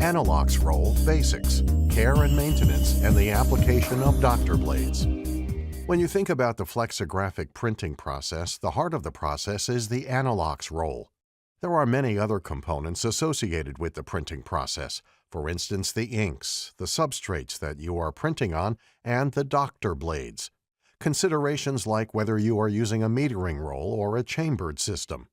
Anilok's roll basics, care and maintenance, and the application of doctor blades. When you think about the flexographic printing process, the heart of the process is the Anilok's roll. There are many other components associated with the printing process, for instance the inks, the substrates that you are printing on, and the doctor blades. Considerations like whether you are using a metering roll or a chambered system.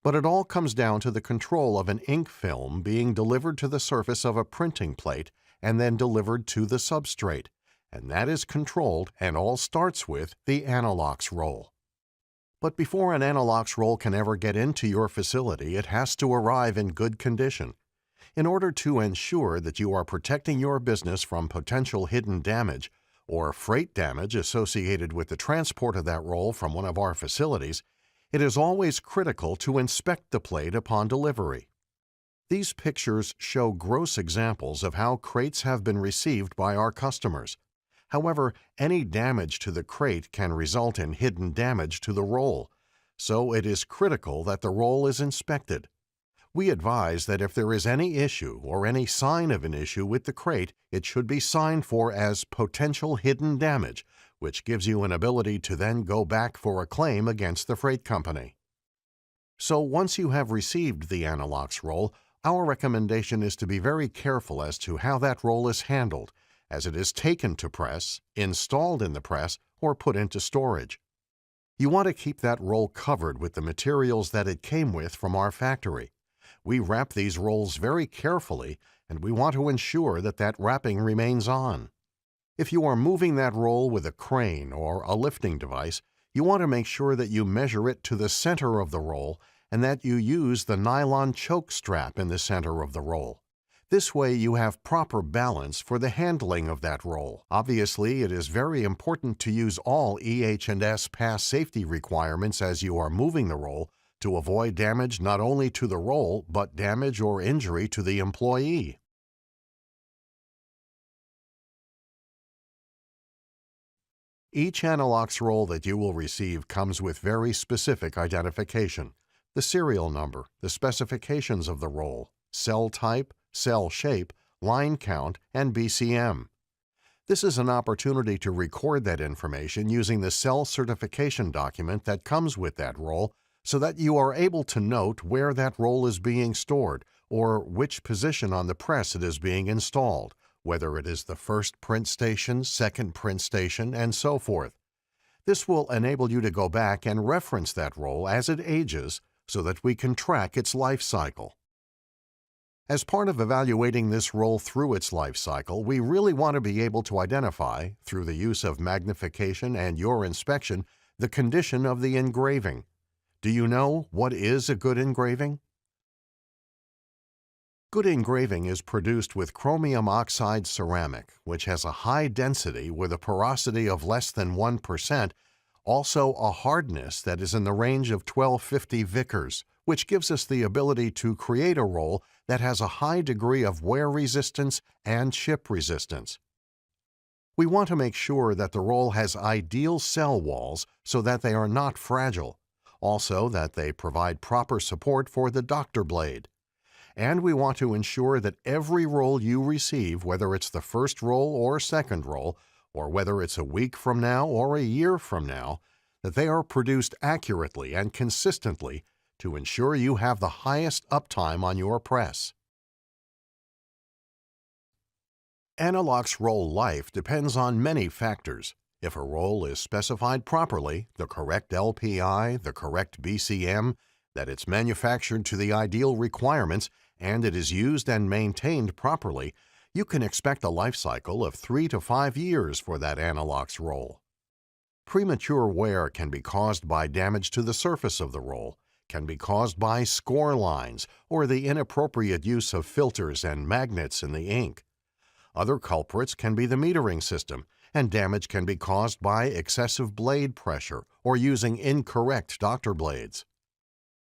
But it all comes down to the control of an ink film being delivered to the surface of a printing plate and then delivered to the substrate, and that is controlled and all starts with the Anilok's roll. But before an Anilok's roll can ever get into your facility, it has to arrive in good condition. In order to ensure that you are protecting your business from potential hidden damage or freight damage associated with the transport of that roll from one of our facilities, it is always critical to inspect the plate upon delivery. These pictures show gross examples of how crates have been received by our customers. However, any damage to the crate can result in hidden damage to the roll, so it is critical that the roll is inspected. We advise that if there is any issue or any sign of an issue with the crate, it should be signed for as potential hidden damage, which gives you an ability to then go back for a claim against the freight company. So once you have received the Anilok's roll, our recommendation is to be very careful as to how that roll is handled, as it is taken to press, installed in the press, or put into storage. You want to keep that roll covered with the materials that it came with from our factory. We wrap these rolls very carefully, and we want to ensure that that wrapping remains on. If you are moving that roll with a crane or a lifting device, you want to make sure that you measure it to the center of the roll and that you use the nylon choke strap in the center of the roll. This way you have proper balance for the handling of that roll. Obviously, it is very important to use all EH&S pass safety requirements as you are moving the roll to avoid damage not only to the roll, but damage or injury to the employee. Each Anilok's roll that you will receive comes with very specific identification: the serial number, the specifications of the roll, cell type, cell shape, line count, and BCM. This is an opportunity to record that information using the cell certification document that comes with that roll so that you are able to note where that roll is being stored or which position on the press it is being installed, whether it is the first print station, second print station, and so forth. This will enable you to go back and reference that roll as it ages so that we can track its life cycle. As part of evaluating this roll through its life cycle, we really want to be able to identify, through the use of magnification and your inspection, the condition of the engraving. Do you know what is a good engraving? Good engraving is produced with chromium oxide ceramic, which has a high density with a porosity of less than 1%, also a hardness that is in the range of 1250 Vickers, which gives us the ability to create a roll that has a high degree of wear resistance and chip resistance. We want to make sure that the roll has ideal cell walls so that they are not fragile, also that they provide proper support for the doctor blade. And we want to ensure that every roll you receive, whether it's the first roll or second roll, or whether it's a week from now or a year from now, that they are produced accurately and consistently to ensure you have the highest uptime on your press. Anilok's roll life depends on many factors. If a roll is specified properly, the correct LPI, the correct BCM, that it's manufactured to the ideal requirements, and it is used and maintained properly, you can expect a life cycle of 3 to 5 years for that Anilok's roll. Premature wear can be caused by damage to the surface of the roll, can be caused by score lines or the inappropriate use of filters and magnets in the ink. Other culprits can be the metering system, and damage can be caused by excessive blade pressure or using incorrect doctor blades.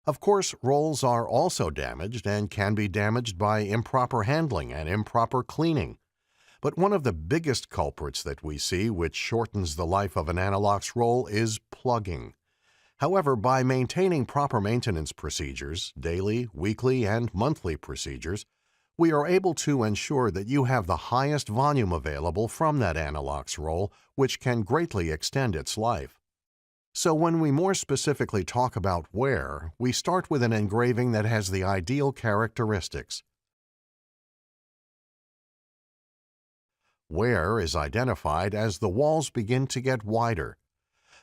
Of course, rolls are also damaged and can be damaged by improper handling and improper cleaning. But one of the biggest culprits that we see which shortens the life of an Anilok's roll is plugging. However, by maintaining proper maintenance procedures, daily, weekly, and monthly procedures, we are able to ensure that you have the highest volume available from that anilok's roll, which can greatly extend its life. So when we more specifically talk about wear, we start with an engraving that has the ideal characteristics. Wear is identified as the walls begin to get wider.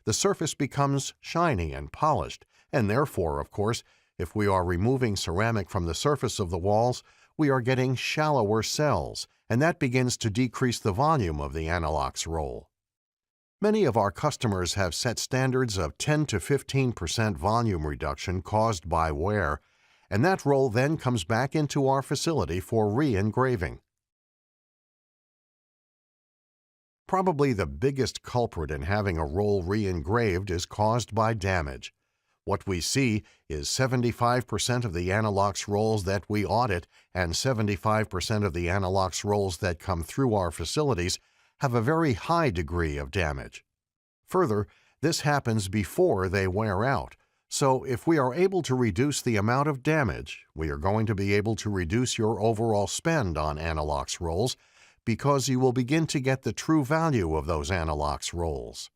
The surface becomes shiny and polished, and therefore, of course, if we are removing ceramic from the surface of the walls, we are getting shallower cells, and that begins to decrease the volume of the anilok's roll. Many of our customers have set standards of 10 to 15% volume reduction caused by wear, and that roll then comes back into our facility for re-engraving. Probably the biggest culprit in having a roll re-engraved is caused by damage. What we see is 75% of the anilok's rolls that we audit and 75% of the anilok's rolls that come through our facilities have a very high degree of damage. Further, this happens before they wear out, so if we are able to reduce the amount of damage, we are going to be able to reduce your overall spend on anilok's rolls because you will begin to get the true value of those anilok's rolls.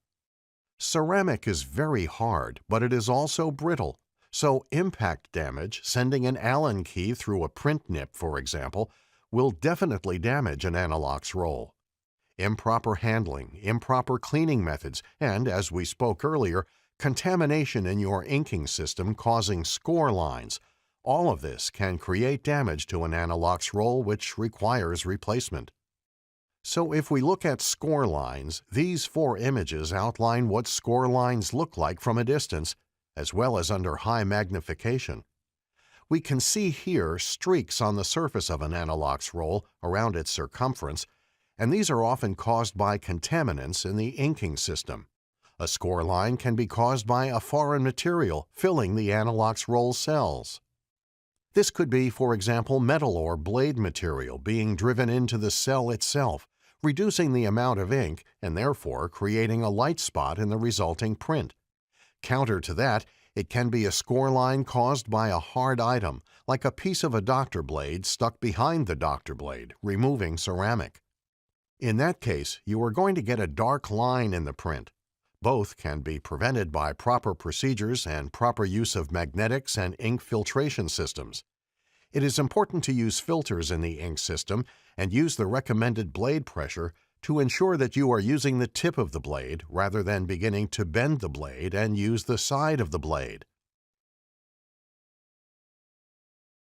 Ceramic is very hard, but it is also brittle, so impact damage, sending an Allen key through a print nip, for example, will definitely damage an anilok's roll. Improper handling, improper cleaning methods, and, as we spoke earlier, contamination in your inking system causing score lines, all of this can create damage to an anilok's roll which requires replacement. So if we look at score lines, these 4 images outline what score lines look like from a distance, as well as under high magnification. We can see here streaks on the surface of an anilok's roll around its circumference, and these are often caused by contaminants in the inking system. A score line can be caused by a foreign material filling the anilok's roll cells. This could be, for example, metal or blade material being driven into the cell itself, reducing the amount of ink and therefore creating a light spot in the resulting print. Counter to that, it can be a score line caused by a hard item, like a piece of a doctor blade stuck behind the doctor blade, removing ceramic. In that case, you are going to get a dark line in the print. Both can be prevented by proper procedures and proper use of magnetics and ink filtration systems. It is important to use filters in the ink system and use the recommended blade pressure to ensure that you are using the tip of the blade rather than beginning to bend the blade and use the side of the blade.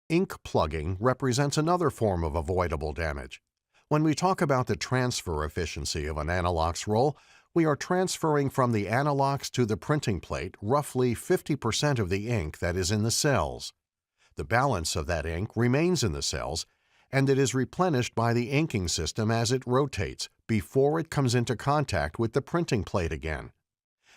Ink plugging represents another form of avoidable damage. When we talk about the transfer efficiency of an anilok's roll, we are transferring from the anilok's to the printing plate roughly 50% of the ink that is in the cells. The balance of that ink remains in the cells, and it is replenished by the inking system as it rotates before it comes into contact with the printing plate again.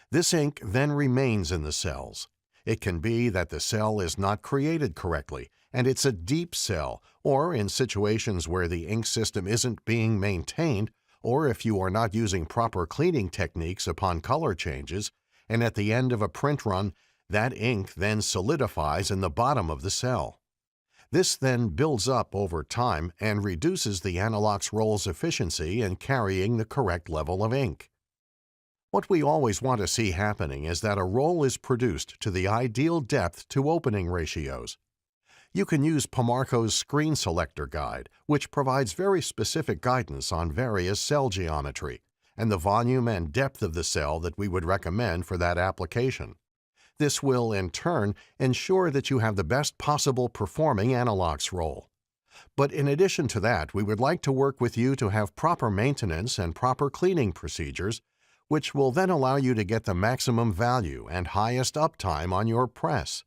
This ink then remains in the cells. It can be that the cell is not created correctly, and it's a deep cell, or in situations where the ink system isn't being maintained, or if you are not using proper cleaning techniques upon color changes, and at the end of a print run, that ink then solidifies in the bottom of the cell. This then builds up over time and reduces the anilok's roll's efficiency in carrying the correct level of ink. What we always want to see happening is that a roll is produced to the ideal depth to opening ratios. You can use Pamarco's Screen Selector Guide, which provides very specific guidance on various cell geometry and the volume and depth of the cell that we would recommend for that application. This will, in turn, ensure that you have the best possible performing anilok's roll. But in addition to that, we would like to work with you to have proper maintenance and proper cleaning procedures, which will then allow you to get the maximum value and highest uptime on your press.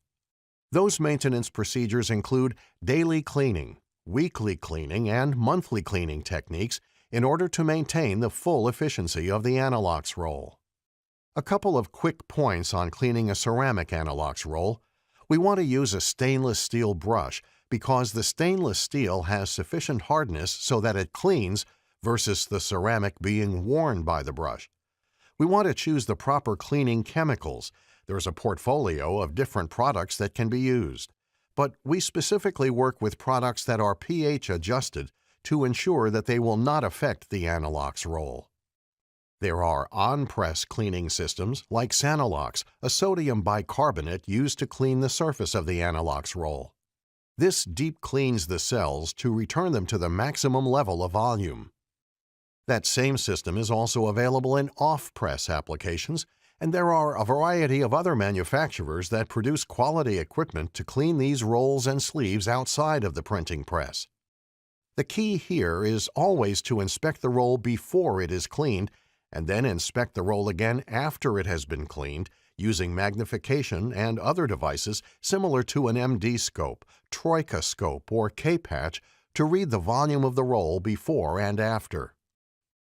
Those maintenance procedures include daily cleaning, weekly cleaning, and monthly cleaning techniques in order to maintain the full efficiency of the anilok's roll. A couple of quick points on cleaning a ceramic anilok's roll. We want to use a stainless steel brush because the stainless steel has sufficient hardness so that it cleans versus the ceramic being worn by the brush. We want to choose the proper cleaning chemicals. There's a portfolio of different products that can be used. but we specifically work with products that are pH adjusted to ensure that they will not affect the anilok's roll. There are on-press cleaning systems like Sanilox, a sodium bicarbonate used to clean the surface of the anilok's roll. This deep cleans the cells to return them to the maximum level of volume. That same system is also available in off-press applications, and there are a variety of other manufacturers that produce quality equipment to clean these rolls and sleeves outside of the printing press. The key here is always to inspect the roll before it is cleaned, and then inspect the roll again after it has been cleaned using magnification and other devices similar to an MD scope, troika scope, or K-patch to read the volume of the roll before and after.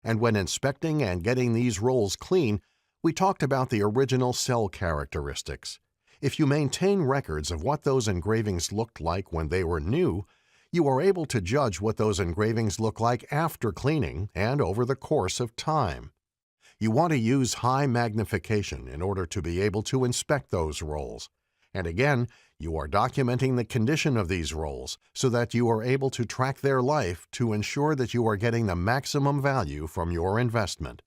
And when inspecting and getting these rolls clean, we talked about the original cell characteristics. If you maintain records of what those engravings looked like when they were new, you are able to judge what those engravings look like after cleaning and over the course of time. You want to use high magnification in order to be able to inspect those rolls. And again, you are documenting the condition of these rolls so that you are able to track their life to ensure that you are getting the maximum value from your investment.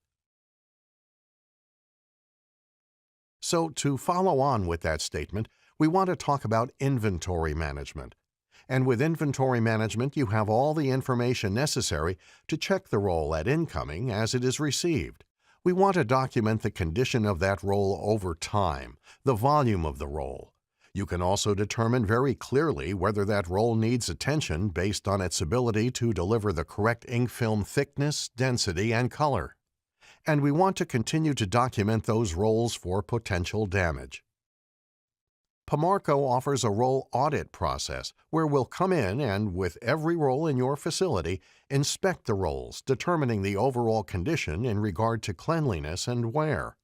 So, to follow on with that statement, we want to talk about inventory management. And with inventory management, you have all the information necessary to check the roll at incoming as it is received. We want to document the condition of that roll over time, the volume of the roll. You can also determine very clearly whether that roll needs attention based on its ability to deliver the correct ink film thickness, density, and color. And we want to continue to document those rolls for potential damage. Pamarco offers a roll audit process where we'll come in and, with every roll in your facility, inspect the rolls, determining the overall condition in regard to cleanliness and wear.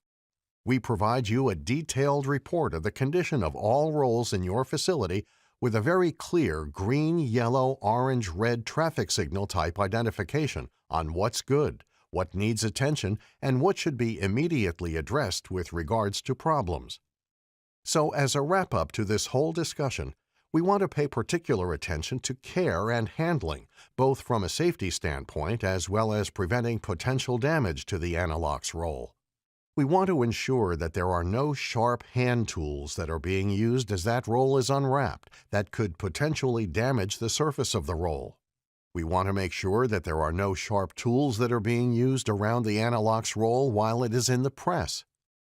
We provide you a detailed report of the condition of all rolls in your facility with a very clear green, yellow, orange, red traffic signal type identification on what's good, what needs attention, and what should be immediately addressed with regards to problems. So, as a wrap-up to this whole discussion, we want to pay particular attention to care and handling, both from a safety standpoint as well as preventing potential damage to the anilok's roll. We want to ensure that there are no sharp hand tools that are being used as that roll is unwrapped that could potentially damage the surface of the roll. We want to make sure that there are no sharp tools that are being used around the anilok's roll while it is in the press.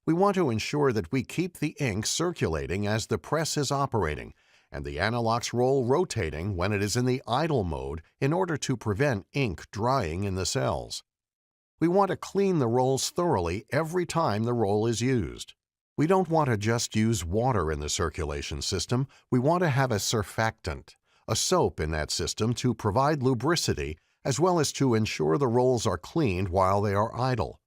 We want to ensure that we keep the ink circulating as the press is operating and the anilok's roll rotating when it is in the idle mode in order to prevent ink drying in the cells. We want to clean the rolls thoroughly every time the roll is used. We don't want to just use water in the circulation system. We want to have a surfactant, a soap in that system to provide lubricity as well as to ensure the rolls are cleaned while they are idle.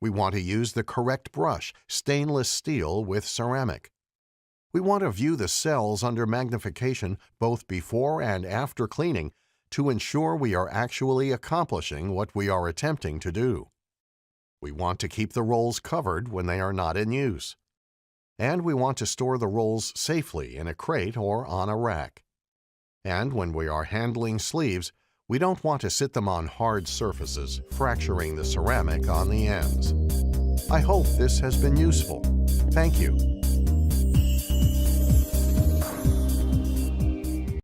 We want to use the correct brush, stainless steel with ceramic. We want to view the cells under magnification both before and after cleaning to ensure we are actually accomplishing what we are attempting to do. We want to keep the rolls covered when they are not in use. And we want to store the rolls safely in a crate or on a rack. And when we are handling sleeves, we don't want to sit them on hard surfaces, fracturing the ceramic on the ends. I hope this has been useful. Thank you.